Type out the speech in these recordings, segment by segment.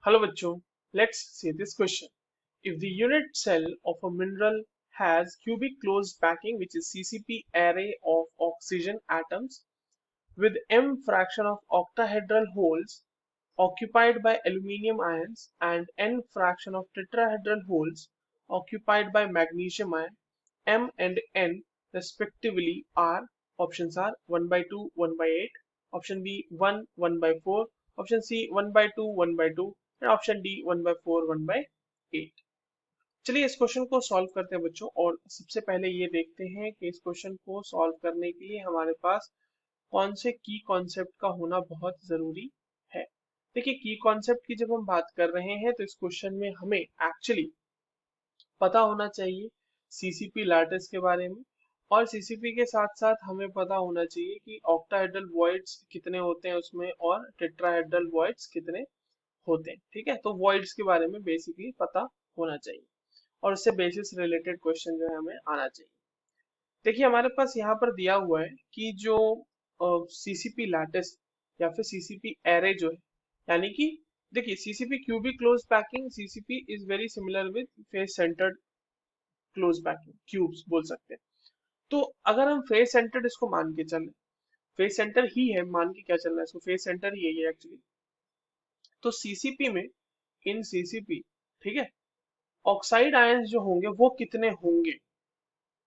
Hello bachcho, let's see this question. If the unit cell of a mineral has cubic closed packing which is CCP array of oxygen atoms with m fraction of octahedral holes occupied by aluminium ions and n fraction of tetrahedral holes occupied by magnesium ion, m and n respectively are options are 1 by 2, 1 by 8, option B 1, 1 by 4, option C 1 by 2, 1 by 2 and option D 1 by 4, 1 by 8। चलिए इस question को solve करते हैं बच्चों, और सबसे पहले ये देखते हैं कि इस क्वेश्चन को सॉल्व करने के लिए हमारे पास कौन से की कॉन्सेप्ट का होना बहुत जरूरी है। देखिए की कॉन्सेप्ट की जब हम बात कर रहे हैं तो इस क्वेश्चन में हमें एक्चुअली पता होना चाहिए सीसीपी लैटिस के बारे में, और सीसीपी के साथ साथ हमें पता होना चाहिए कि ऑक्टाहेड्रल वॉइड्स कितने होते हैं उसमें और टेट्राहेड्रल वॉइड्स कितने होते हैं। ठीक है, तो वॉइड्स के बारे में बेसिकली पता होना चाहिए और उससे बेसिस रिलेटेड क्वेश्चन जो है हमें आना चाहिए। देखिए हमारे पास यहाँ पर दिया हुआ है कि जो सीसीपी लैटिस या फिर सीसीपी एरे जो है, यानी कि देखिए CCP cubic close packing, CCP is very similar with face centred close packing, cubes बोल सकते हैं। तो अगर हम फेस सेंटर्ड इसको मान के चले, फेस सेंटर ही है मान के क्या चल रहा है इसको, फेस सेंटर ही है एक्चुअली। तो सीसीपी में, इन सीसीपी, ठीक है, ऑक्साइड आयंस जो होंगे वो कितने होंगे,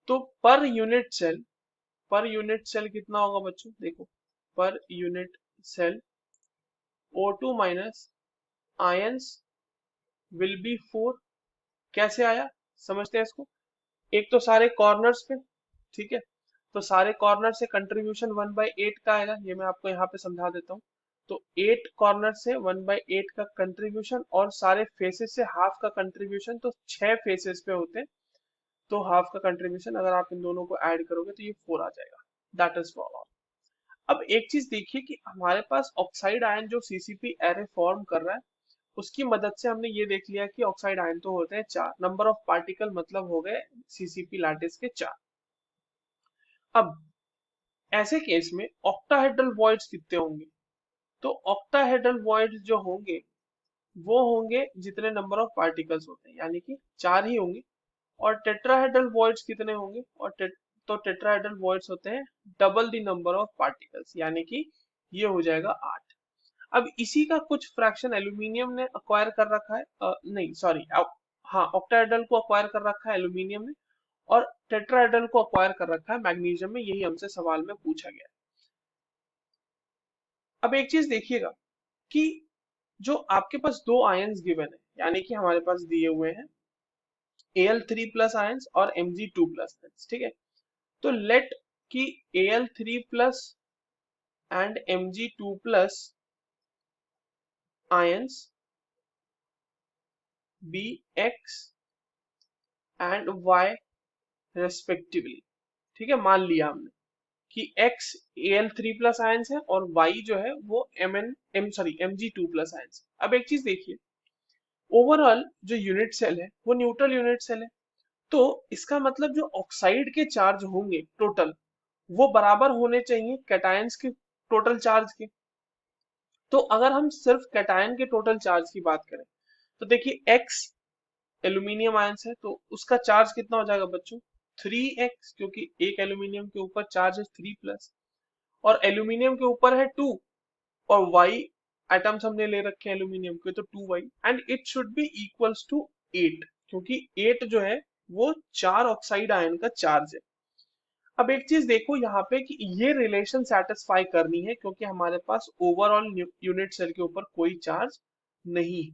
तो पर यूनिट सेल कितना होगा बच्चों, देखो पर unit cell O2 minus ions will be 4। कैसे आया समझते हैं इसको। एक तो सारे कॉर्नर्स पे, ठीक है, तो सारे कॉर्नर से कंट्रीब्यूशन 1/8 का आएगा, ये मैं आपको यहाँ पे समझा देता हूँ। तो 8 कॉर्नर से 1/8 का कंट्रीब्यूशन और सारे फेसेस से हाफ का कंट्रीब्यूशन, तो 6 फेसेस पे होते हैं, तो हाफ का कंट्रीब्यूशन अगर आप इन दोनों को ऐड करोगे तो ये 4 आ जाएगा। That is for all. अब एक चीज देखिए कि हमारे पास ऑक्साइड आयन जो सीसीपी एरे फॉर्म कर रहा है, उसकी मदद से हमने ये देख लिया कि ऑक्साइड आयन तो होते हैं 4, नंबर ऑफ पार्टिकल मतलब हो गए सीसीपी लैटिस के 4। अब ऐसे केस में ऑक्टाहेड्रल वॉइड्स कितने होंगे, तो ऑक्टाहेड्रल वॉइड्स जो होंगे वो होंगे जितने नंबर ऑफ पार्टिकल्स होते हैं, यानी कि 4 ही होंगे। और टेट्राहेड्रल वॉइड्स कितने होंगे, और तो टेट्राहेड्रल वॉइड्स होते हैं double the number of particles, यानी कि ये हो जाएगा 8। अब इसी का कुछ फ्रैक्शन एल्यूमिनियम ने अक्वायर कर रखा है, नहीं सॉरी, हाँ ऑक्टाहेड्रल को अक्वायर कर रखा है एल्यूमिनियम ने, और टेट्राहेड्रल को अक्वायर कर रखा है मैग्नीशियम में, यही हमसे सवाल में पूछा गया है। अब एक चीज देखिएगा कि जो आपके पास दो आयंस गिवन है, यानी कि हमारे पास दिए हुए हैं Al3 प्लस आयंस और Mg2 प्लस आयंस, ठीक है, तो लेट कि Al3 plus and Mg2 plus ions be X and Y respectively. ठीक है, मान लिया हमने कि X Al3 प्लस आयंस है और Y जो है वो Mg2 प्लस आयंस है। अब एक चीज देखिए, ओवरऑल जो यूनिट सेल है वो न्यूट्रल यूनिट सेल है, तो इसका मतलब जो ऑक्साइड के चार्ज होंगे टोटल वो बराबर होने चाहिए कैटायंस के टोटल चार्ज के। तो अगर हम सिर्फ कैटायन के टोटल चार्ज की बात करें तो देखिए X एल्यूमिनियम आयंस है तो उसका चार्ज कितना हो जाएगा बच्चों, 3x, क्योंकि एक एल्यूमिनियम के ऊपर चार्ज है 3 प्लस, और एल्यूमिनियम के ऊपर है 2, और y एटम्स हमने ले रखे हैं एल्यूमिनियम के, तो 2y and it should be equals to 8, क्योंकि 8 जो है वो 4 ऑक्साइड आयन का चार्ज है। अब एक चीज देखो यहाँ पे कि ये रिलेशन सेटिस्फाई करनी है, क्योंकि हमारे पास ओवरऑल यूनिट सेल के ऊपर कोई चार्ज नहीं है।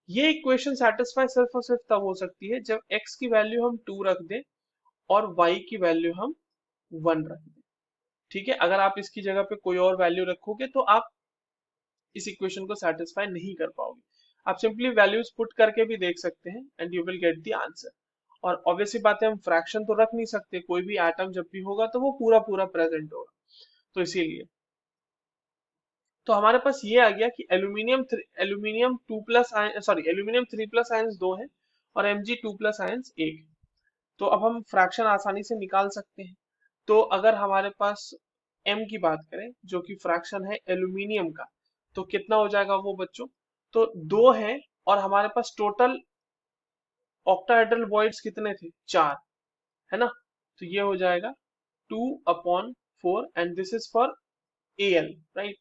ये इक्वेशन सेटिस्फाई सिर्फ और सिर्फ तब हो सकती है जब x की वैल्यू हम 2 रख दें और y की वैल्यू हम 1 रख दें। ठीक है, अगर आप इसकी जगह पे कोई और वैल्यू रखोगे तो आप इस इक्वेशन को सेटिस्फाई नहीं कर पाओगे। आप सिंपली वैल्यूज पुट करके भी देख सकते हैं and you will get the answer. और ऑब्वियसली बात है हम फ्रैक्शन तो रख नहीं सकते, कोई भी एटम जब भी होगा तो वो पूरा पूरा प्रेजेंट होगा, तो इसीलिए तो हमारे पास ये आ गया कि aluminium 2 plus ion, sorry aluminium 3 plus ions 2 है और Mg2 प्लस आयंस 1। तो अब हम फ्रैक्शन आसानी से निकाल सकते हैं। तो अगर हमारे पास M की बात करें जो कि फ्रैक्शन है एल्यूमिनियम का, तो कितना हो जाएगा वो बच्चों, तो 2 है और हमारे पास टोटल ऑक्टाहेड्रल वॉइड्स कितने थे? 4, है ना? तो ये हो जाएगा 2/4 and this is for L, right?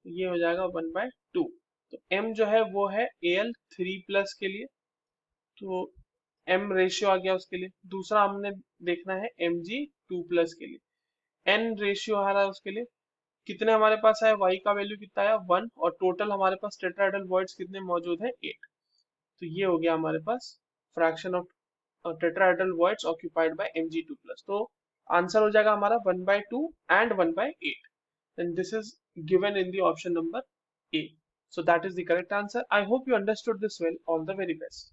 ये हो जाएगा 1/2। तो m जो है वो है एल 3+ के लिए, तो m रेशियो आ गया उसके लिए। दूसरा हमने देखना है mg 2+ के लिए, n रेशियो आ रहा है उसके लिए। कितने हमारे पास है? y का वैल्यू कितना आया? 1, और टोटल हमारे पास टेट्राहेड्रल वॉइड्स कितने मौजूद है? 8। तो ये हो गया हमारे पास fraction of tetrahedral voids occupied by Mg2+। तो आंसर हो जाएगा हमारा 1/2 and 1/8, and this is given in the option number A. So that is the correct answer. I hope you understood this well. All the very best.